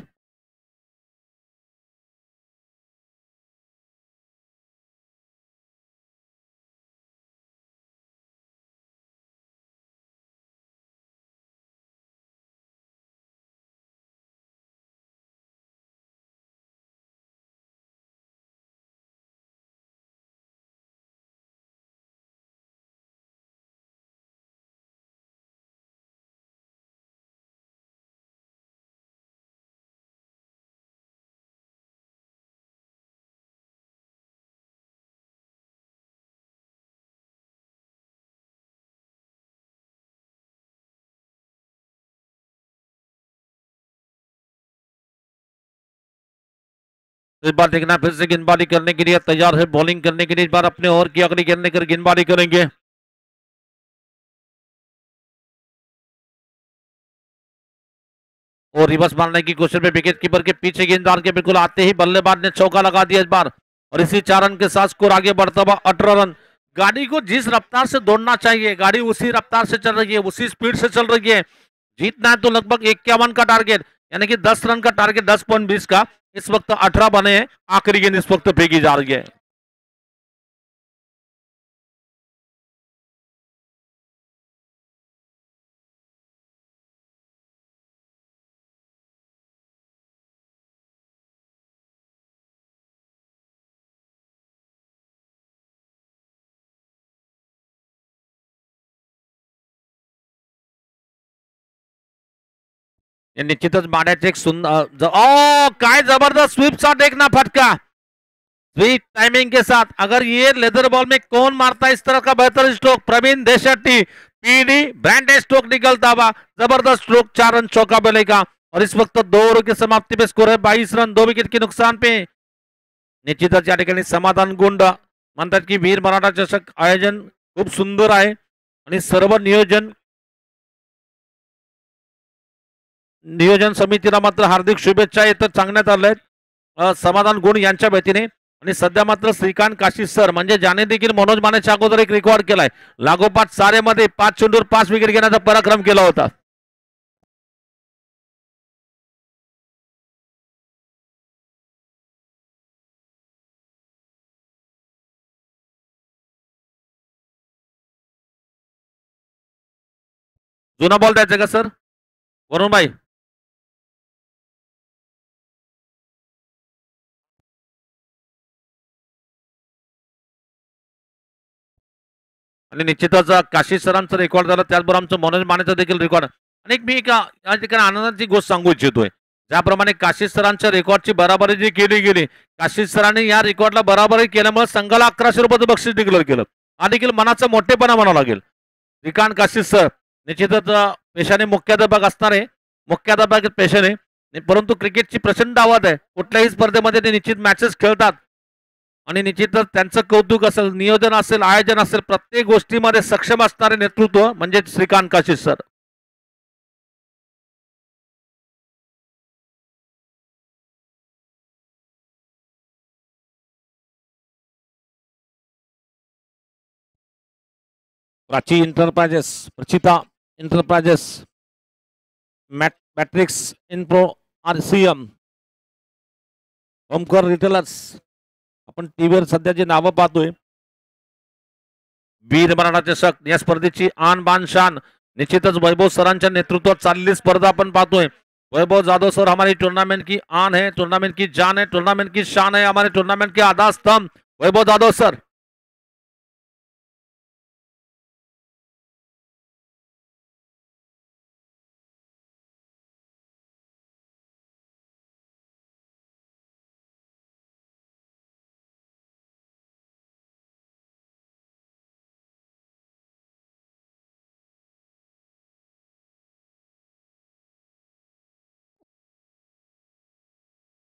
इस बार देखना फिर से गेंदबाजी करने के लिए तैयार है, बॉलिंग करने के लिए इस बार अपने ओवर की अगली गेंद लेकर गेंदबाजी करेंगे. और रिवर्स मारने की कोशिश में विकेट कीपर के पीछे गेंददार के बिल्कुल आते ही बल्लेबाज ने चौका लगा दिया इस बार और इसी 4 रन के साथ स्कोर आगे बढ़ता हुआ 18 रन. गाड़ी को जिस रफ्तार से दौड़ना चाहिए, गाड़ी उसी रफ्तार से चल रही है, उसी स्पीड से चल रही है. जीतना है तो लगभग 51 का टारगेट, यानी कि 10 रन का टारगेट, 10.20 का. इस वक्त 18 बने हैं. आखिरी गेंद इस वक्त फेंकी जा रही है. निश्चितच माड्याचे एक सुंदर, काय जबरदस्त स्वीप शॉट, एक ना फटका. स्वीप टाइमिंग के साथ. अगर ये लेदर बॉल में कौन मारता है इस तरह का बेहतर stroke? Praveen Deshetty. PD branded stroke निकलता हुआ, जबरदस्त स्ट्रोक, 4 रन चौका मिलेगा और इस वक्त 2 ओवर की समाप्ति पे स्कोर है 22 रन, 2 विकेट के नुकसान पे. निश्चितच या ठिकाणी समाधान गुंड म्हणतात की वीर मराठा चषक आयोजन खूप सुंदर आहे आणि सर्व नियोजन समितीला मात्र हार्दिक शुभेच्छा येतं सांगण्यात आलंय समाधान गुण यांच्या वतीने. आणि सध्या मात्र श्रीकांत काशी सर म्हणजे ज्याने देखील मनोज मानेच्या अगोदर एक रेकॉर्ड केलाय, लागोपाठ सारेमध्ये 5 चेंडूवर 5 विकेट घेण्याचा पराक्रम केला होता. जुना बॉल द्यायचा का सर वरुण भाई? आणि निश्चितच काशी सरांचं रेकॉर्ड झालं, त्याचबरोबर आमचं मनोज मानेचं देखील रेकॉर्ड. आणि मी या ठिकाणी आनंदाची गोष्ट सांगू इच्छितोय. ज्याप्रमाणे काशी सरांच्या रेकॉर्डची बराबरी जी केली गेली, काशी सरांनी या रेकॉर्डला बराबरी केल्यामुळे संघाला 1100 रुपयाचं बक्षीस डिक्लेअर केलं. हा देखील मनाचा मोठेपणा म्हणावं लागेल. श्रीकांत काशी सर निश्चितच पेशाने मुख्याध्यापक असणारे, मुख्याध्यापक पेशाने, परंतु क्रिकेटची प्रचंड आवड आहे. कुठल्याही स्पर्धेमध्ये ते निश्चित मॅचेस खेळतात आणि निश्चितच त्यांचं कौतुक असेल, नियोजन असेल, आयोजन असेल, प्रत्येक गोष्टीमध्ये सक्षम असणारे नेतृत्व म्हणजे Shrikant Kashi sir. Prachi enterprises, Prachita enterprises, matrix Inpro, RCM, Omkar retailers. आपण टीव्हीवर सध्या जी नावं पाहतोय, वीर मराठा चषक या स्पर्धेची आन बान शान निश्चितच वैभव सरांच्या नेतृत्वात चाललेली स्पर्धा आपण पाहतोय. वैभव जाधव सर हमारी टूर्नामेंट की आन है, टूर्नामेंट की जान है, टूर्नामेंट की शान है, हमारे टूर्नामेंट के आधार स्तंभ वैभव जाधव सर.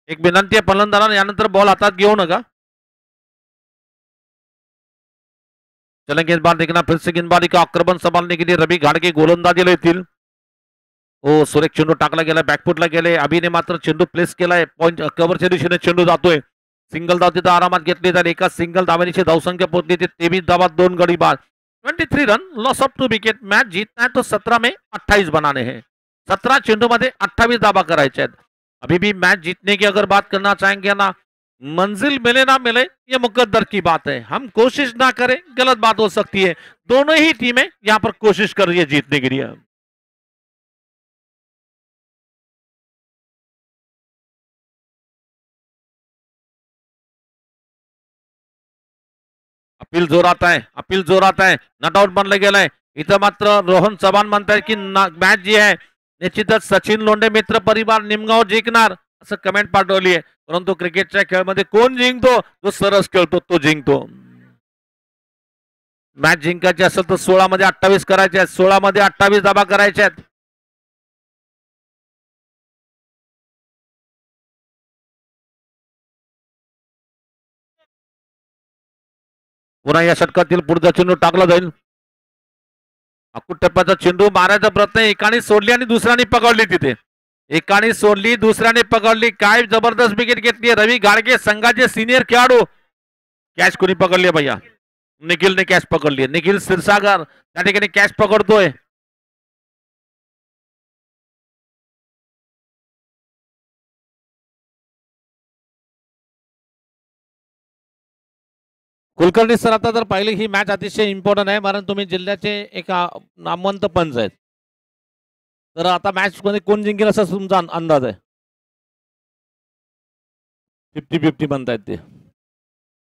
एक विनंती आहे फलंदाजांना यानंतर बॉल हातात घेऊ नका. चलें गेंदबाज देखना, फिर से गेंदबाजी का आक्रमण संभालने के लिए रवि घाडगे गोलंदाजीला येतील. हो, सुरेख चेंडू टाकला गेला, बॅकफुटला गेले. अभिने मात्र चेंडू प्लेस केलाय, पॉईंट कव्हरच्या दिशेने चेंडू जातोय. सिंगल धाव तिथं आरामात घेतली तर एका सिंगल धावेची धावसंख्या पोहोचली ते 23 धावात 2 गडी बाद. 23 run, loss of 2 wicket. Match जीतना है तो 17 में 28 बनाने हैं. 17 चेंडू मध्ये 28 धावा करायचे आहेत. अभी भी मैच जीतने की अगर बात करना चाहेंगे ना, मंजिल मिले ना मिले ये मुकद्दर की बात है. हम कोशिश ना करें गलत बात हो सकती है. दोनों ही टीमें यहाँ पर कोशिश कर रही है जीतने के लिए. अपील जोरात आहे, अपील जोरात आहे. नॉट आउट बनलं गेलंय. इथं मात्र रोहन चव्हाण म्हणतायत की मॅच जी आहे निश्चितच सचिन लोंढे मित्र परिवार निमगाव जिंकणार असं कमेंट पाठवली आहे. परंतु क्रिकेटच्या खेळामध्ये कोण जिंकतो, जो सरस खेळतो तो जिंकतो. मॅच जिंकायची असेल तर 16 मध्ये 28 करायचे आहेत. 16 मध्ये 28 धाबा करायच्या आहेत. पुन्हा या षटकातील पुढचा चेंडू टाकला जाईल. अकुट टप्प्याचा चेंडू मारायचा प्रयत्न एकाने सोडली आणि दुसऱ्याने पकडली. तिथे एकाने सोडली, दुसऱ्याने पकडली. काय जबरदस्त विकेट घेतली रवी घाडगे संघाचे सिनियर खेळाडू. कॅच कोणी पकडली भैया? निखिलने कॅच पकडली. निखिल क्षीरसागर त्या ठिकाणी कॅच पकडतोय. कुलकर्णी सर, आता जर पाहिली ही मॅच अतिशय इम्पॉर्टंट आहे, कारण तुम्ही जिल्ह्याचे एक नामवंत पंच आहेत. तर आता मॅच मध्ये कोण जिंकेल असा तुमचा अंदाज आहे? 50-50 म्हणतायत ते.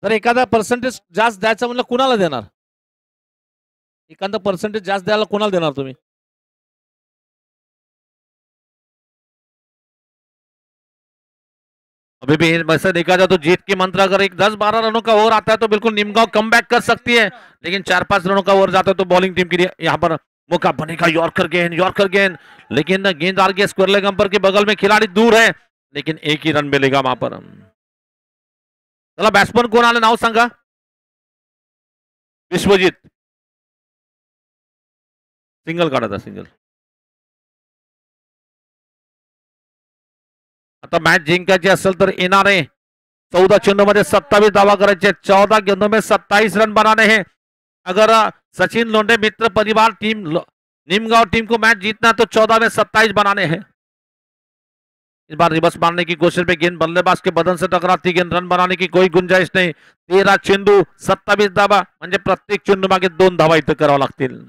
तर एखादा पर्सेंटेज जास्त द्यायचं म्हणलं कुणाला देणार? एखादा पर्सेंटेज जास्त द्यायला कोणाला देणार तुम्ही? अभी भी वैसे देखा जाए तो जीत की मंत्र अगर एक 10-12 रनों का ओवर आता है तो बिल्कुल निमगांव कमबैक कर सकती है. लेकिन 4-5 रनों का ओवर जाता है तो बॉलिंग टीम के लिए यहाँ पर मौका बनेगा. यॉर्कर गेंद, यॉर्कर गेंद, लेकिन गेंद आ गई स्क्वायर लेग अंपर के बगल में. खिलाड़ी दूर है लेकिन एक ही रन मिलेगा वहां पर. चला बॅट्समन कोण आलं नाव सांगा? विश्वजित. सिंगल काढा, सिंगल. आता मॅच जिंकायची असेल तर येणारे 14 चेंडू मध्ये 27 धावा करायचे. 14 गेंदों में 27 रन बनाने हैं. अगर सचिन लोंढे मित्र परिवार टीम निमगांव टीम को मैच जीतना तो 14 में 27 बनाने हैं. इस बार रिवर्स मारने की कोशिश में गेंद बल्लेबाज के बदन से टकराती. गेंद रन बनाने की कोई गुंजाइश नहीं. 13 चेंडू 27 धावा म्हणजे प्रत्येक चेंडू मागे 2 धावा इथं करावं लागतील.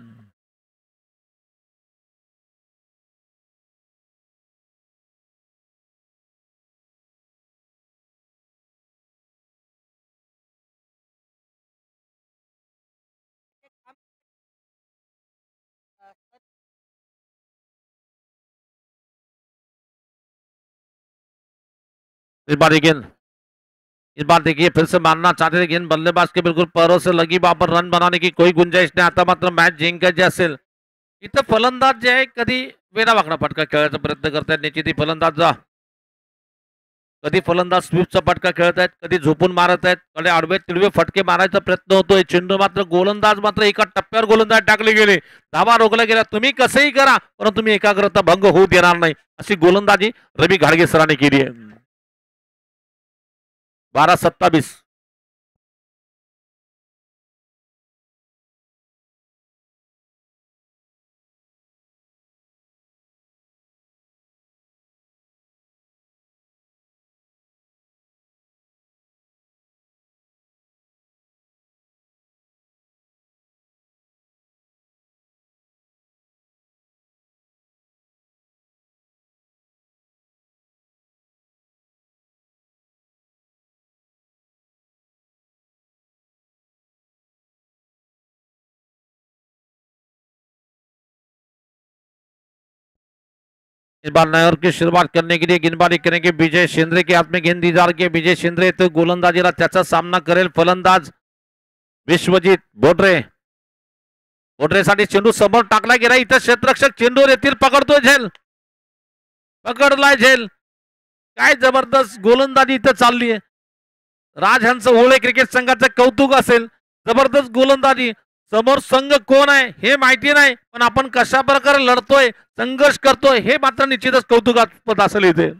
इस बार गेंद, इस बार देखिए फिर से मारना चाहते थे. गेंद बल्लेबाज के बिल्कुल पैरों से लगी. वहां पर रन बनाने की कोई गुंजाइश नहीं. आता मात्र मॅच जिंकायची असेल इथं फलंदाज जे आहे कधी वेडा वाकडा फटका खेळायचा प्रयत्न करतायत. निश्चित फलंदाज कधी फलंदाज स्वीपचा फटका खेळत आहेत, कधी झोपून मारत आहेत, कधी आडवे तिडवे फटके मारायचा प्रयत्न होतोय. चेंडू मात्र गोलंदाज मात्र एका टप्प्यावर गोलंदाज टाकले गेले. धावा रोखल्या गेल्या. तुम्ही कसंही करा परंतु तुम्ही एकाग्रता भंग होऊ देणार नाही अशी गोलंदाजी रवी घाडगे सरांनी केली आहे. 12-27. इस बार नए ओवर की शुरुआत करने के लिए गेंदबाजी करेंगे विजय शिंदे के हाथ में गेंद दी जा रही है. विजय शिंदे तो गोलंदाजीला त्याचा सामना करेल फलंदाज विश्वजित बोडरे. बोडरेसाठी चेंडू समोर टाकला गेला. इथं क्षेत्ररक्षक चेंडूवर येतील. पकडतोय झेल. पकडलाय झेल. काय जबरदस्त गोलंदाजी इथं चालली आहे. राजहंस होळे क्रिकेट संघाचं कौतुक असेल. जबरदस्त गोलंदाजी. समोर संघ कोण आहे हे माहिती नाही, पण आपण कशा प्रकारे लढतोय, संघर्ष करतोय हे मात्र निश्चितच कौतुकास्पद असेल इथे.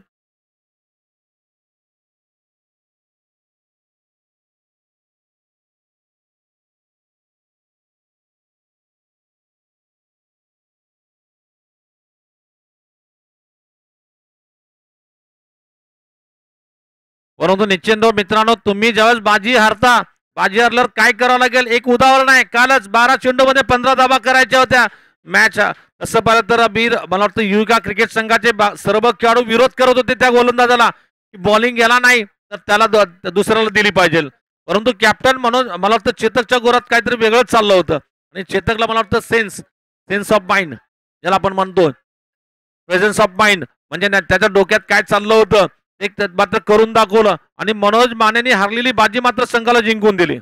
परंतु निश्चित मित्रांनो, तुम्ही ज्यावेळेस बाजी हारता, बाजी हरल्यावर काय करावं लागेल एक उदाहरण आहे. कालच 12 चेंडूमध्ये 15 धावा करायच्या होत्या. मॅच असं पाहिलं तर बीर मला वाटतं युविका क्रिकेट संघाचे सर्व खेळाडू विरोध करत होते त्या गोलंदाजाला की बॉलिंग गेला नाही तर त्याला दुसऱ्याला दिली पाहिजे. परंतु कॅप्टन म्हणून मला वाटतं चेतकच्या गोरात काहीतरी वेगळंच चाललं होतं आणि चेतकला मला वाटतं सेन्स ऑफ माइंड ज्याला आपण म्हणतो प्रेझेन्स ऑफ माइंड म्हणजे त्याच्या डोक्यात काय चाललं होतं एक मात्र करून दाखवलं आणि मनोज मानेने हारलेली बाजी मात्र संघाला जिंकून दिली.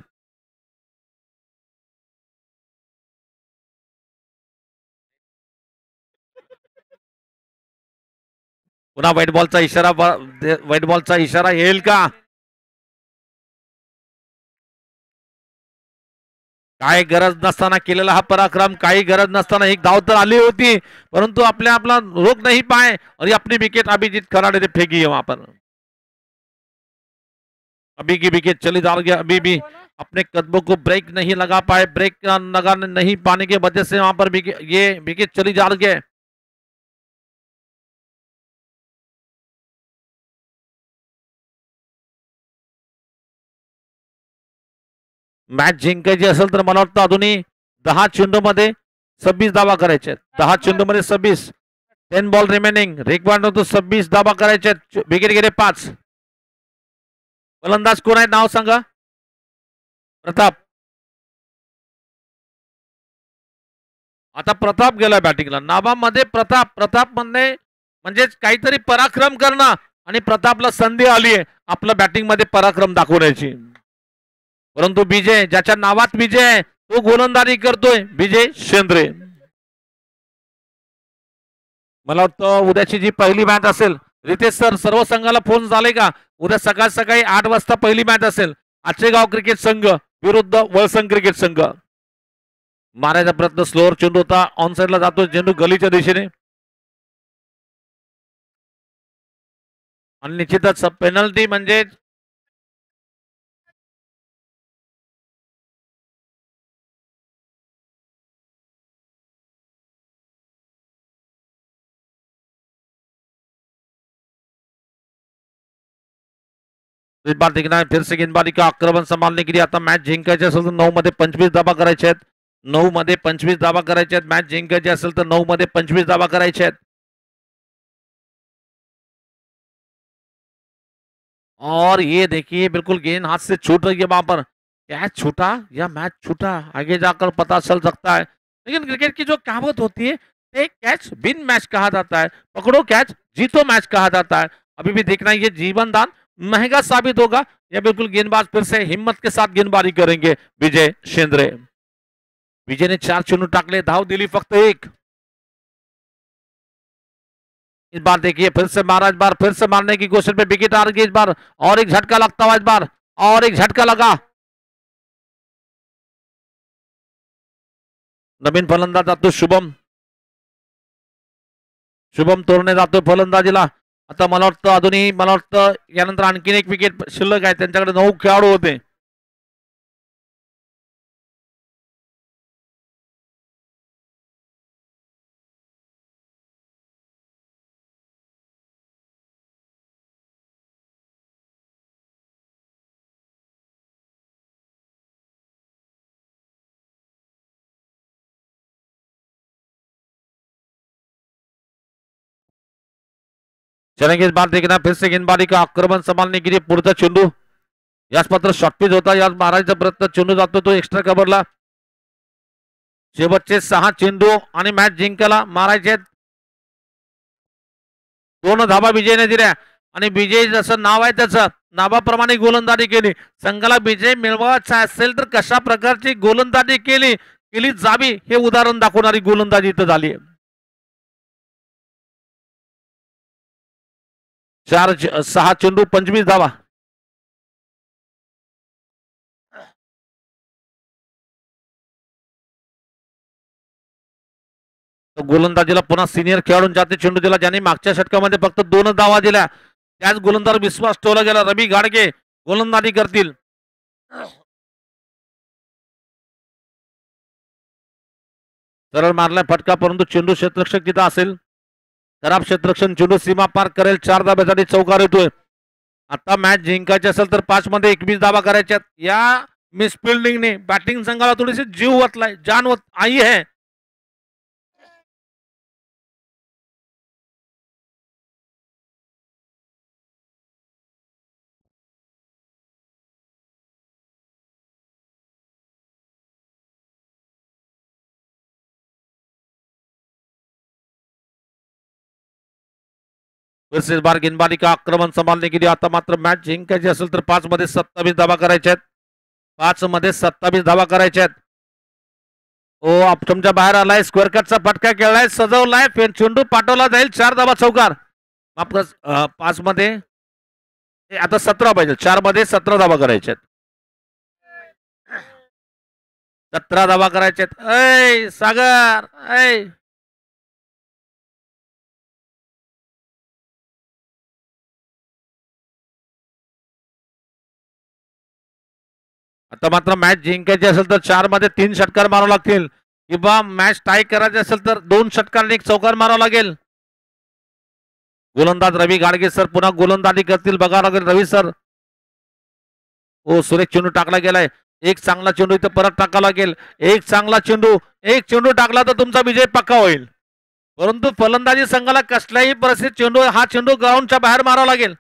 पुन्हा व्हाईट बॉलचा इशारा येईल का? काय गरज नसताना केलेला हा पराक्रम, काही गरज नसताना एक धाव तर आली होती, परंतु आपला रोक नहीं पाए और अपनी विकेट अभिजीत खराड़े ने फेंकी है वहां पर. अभी की विकेट चली जा रही है. अभी भी अपने कदमों को ब्रेक नहीं लगा पाए. ब्रेक लगा नहीं पाने की वजह से वहां पर ये विकेट चली जा रही है. मॅच जिंकायची असेल तर मला वाटतं अजूनही 10 चेंडूमध्ये 26 धावा करायचे. 10 चेंडूमध्ये 26. 10 बॉल रिमेनिंग. रिक्वायर्ड होतो 26 धावा करायचे. विकेट गेले 5. फलंदाज कोण आहे नाव सांगा? प्रताप. आता प्रताप गेला बॅटिंगला. नावामध्ये प्रताप म्हणजेच काहीतरी पराक्रम करणं आणि प्रतापला संधी आली आहे आपल्या बॅटिंग मध्ये पराक्रम दाखवण्याची. परंतु विजय ज्याच्या नावात विजय आहे तो गोलंदाजी करतोय विजय शेंद्रे. मला वाटतं उद्याची जी पहिली मॅच असेल रितेश सर सर्व संघाला फोन झाले का? उद्या सकाळी 8 वाजता पहिली मॅच असेल. आचेगाव क्रिकेट संघ विरुद्ध वळसंग क्रिकेट संघ. मारायचा प्रयत्न स्लोअर चेंडू होता. ऑन साइडला जातो चेंडू गलीच्या दिशेने आणि निश्चितच पेनल्टी म्हणजे इस बार देखना है फिर से गेंदबाजी का आक्रमण संभालने के लिए. आता मॅच जिंकायची असेल तर 9 मध्ये 25 धावा करायच्या आहेत. 9 मध्ये 25 धावा करायच्या आहेत. मॅच जिंकायची असेल तर 9 मध्ये 25 धावा करायच्या आहेत. और ये देखिए बिल्कुल गेंद हाथ से छूट रही है. वहां पर कैच छूटा या मैच छूटा आगे जाकर पता चल सकता है. लेकिन क्रिकेट की जो कहावत होती है एक कैच बिन मैच कहा जाता है, पकड़ो कैच जीतो मैच कहा जाता है. अभी भी देखना ये जीवन दान महंगा साबित होगा. या बिल्कुल गेंदबाज फिर से हिम्मत के साथ गेंदबाजी करेंगे विजय शेंद्रे. विजय ने 4 चेंडू टाकले. धाव दिली फक्त 1. इस बार देखिए फिर से मारा. इस बार फिर से मारने की कोशिश में विकेट आ रही है. इस बार और एक झटका लगता हुआ. इस बार और एक झटका लगा. नवीन फलंदाज जातो शुभम तोरणे जातो फलंदाजीला. आता मला वाटतं यानंतर आणखीन एक विकेट शिल्लक आहे. त्यांच्याकडे 9 खेळाडू होते. चलेंगे इस बार देखना फिर से गेंदबाजी का आक्रमण संभालने के लिए पुढचा चेंडू याच मात्र शॉर्ट पिच होता. याच मारायचा प्रयत्न चेंडू जातो तो एक्स्ट्रा कव्हरला. शेवटचे 6 चेंडू आणि मॅच जिंकायला मारायचे. 2 धावा विजयने दिल्या आणि विजय जसं नाव आहे त्याचं नावाप्रमाणे गोलंदाजी केली. संघाला विजय मिळवायचा असेल तर कशा प्रकारची गोलंदाजी केली जावी हे उदाहरण दाखवणारी गोलंदाजी इथं झाली. 6 चेंडू 25 धावा. गोलंदाजीला पुन्हा सिनियर खेळाडूंच्या चेंडू दिला ज्यांनी मागच्या षटकामध्ये फक्त 2 धावा दिल्या. त्याच गोलंदाज विश्वास ठेवला गेला. रवी घाडगे गोलंदाजी करतील. सरळ मारलाय फटका परंतु चेंडू क्षेत्ररक्षक तिथं असेल. खराब क्षेत्ररक्षण चेंडू सीमा पार करेल. 4 धाब्यासाठी चौकार येतोय. आता मॅच जिंकायची असेल तर 5 मध्ये 21 धावा करायच्यात. या मिसफिल्डिंगने बॅटिंग संघाला थोडीशी जीव वाटलाय जान आई है. बार गेंदबाजी का आक्रमण संभालने के लिए. आता मात्र मॅच जिंकायची असेल तर 5 मध्ये 27 धावा करायच्या आहेत. 5 मध्ये 27 धावा करायच्या आहेत. ओ ऑप्शनच्या बाहेर आलाय. स्क्वेअर कटचा फटका खेळलाय. सजवलाय. चेंडू पाठवला जाईल. 4 धावा चौकार. 5 मध्ये आता 17 पाहिजे. 4 मध्ये 17 धावा करायच्या आहेत. 17 धावा करायच्या आहेत. ऐ सागर ऐ आता मात्र मॅच जिंकायची असेल तर 4 मध्ये 3 षटकार मारावं लागतील किंवा मॅच टाय करायची असेल तर 2 षटकांनी 1 चौकार मारावा लागेल. गोलंदाज रवी गाडगे सर पुन्हा गोलंदाजी करतील. बघावं लागेल रवी सर. ओ सुरेख चेंडू टाकला गेलाय. एक चांगला चेंडू इथं परत टाकावा लागेल. एक चांगला चेंडू टाकला तर तुमचा विजय पक्का होईल. परंतु फलंदाजी संघाला कसल्याही परिस्थितीत हा चेंडू ग्राउंडच्या बाहेर मारावा लागेल.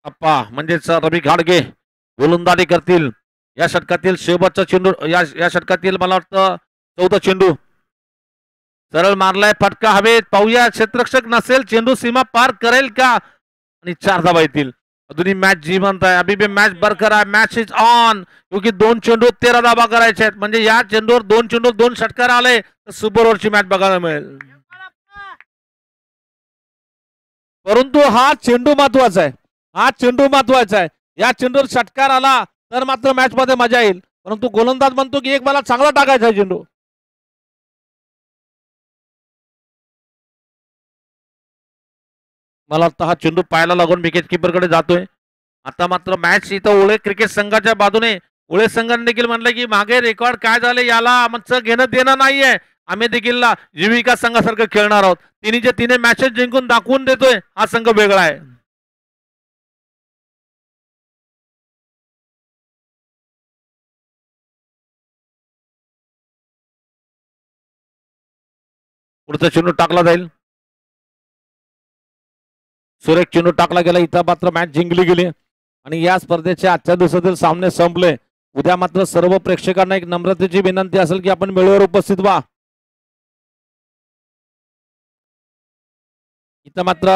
अप्पा म्हणजेच रवी घाडगे गोलंदाजी करतील. या षटकातील शेवटचा चेंडू या षटकातील मला वाटतं 14 चेंडू. सरळ मारलाय फटका हवेत. पाहूया क्षेत्ररक्षक नसेल. चेंडू सीमा पार करेल का आणि 4 धावा येतील. अजूनही मॅच जिवंत आहे. अभी भी मॅच बरकरार. Match is on. क्योंकि 2 चेंडू 13 धावा करायचे आहेत. म्हणजे या चेंडूवर 2 चेंडू 2 षटकार आले तर सुपर ओव्हरची मॅच बघायला मिळेल. परंतु हा चेंडू महत्वाचा आहे. या चेंडूवर षटकार आला तर मात्र मॅच मध्ये मजा येईल. परंतु गोलंदाज म्हणतो की एक मला चांगला टाकायचा आहे चेंडू. मला वाटतं हा चेंडू पायाला लागून विकेट किपर कडे जातोय. आता मात्र मॅच इथं ओळे क्रिकेट संघाच्या बाजूने. ओळे संघाने देखील म्हणलं की मागे रेकॉर्ड काय झाले याला आमचं घेणं देणं नाहीये. आम्ही देखील जीविका संघासारखं खेळणार आहोत. तिन्हीचे तिने मॅचेस जिंकून दाखवून देतोय हा संघ वेगळा आहे. पुढचा चेंडू टाकला जाईल. सुरेख चेंडू टाकला गेला. इथं मात्र मॅच जिंकली गेली आणि या स्पर्धेचे आजच्या दिवसातील सामने संपले. उद्या मात्र सर्व प्रेक्षकांना एक नम्रतेची विनंती असेल की आपण वेळेवर उपस्थित व्हा. इथं मात्र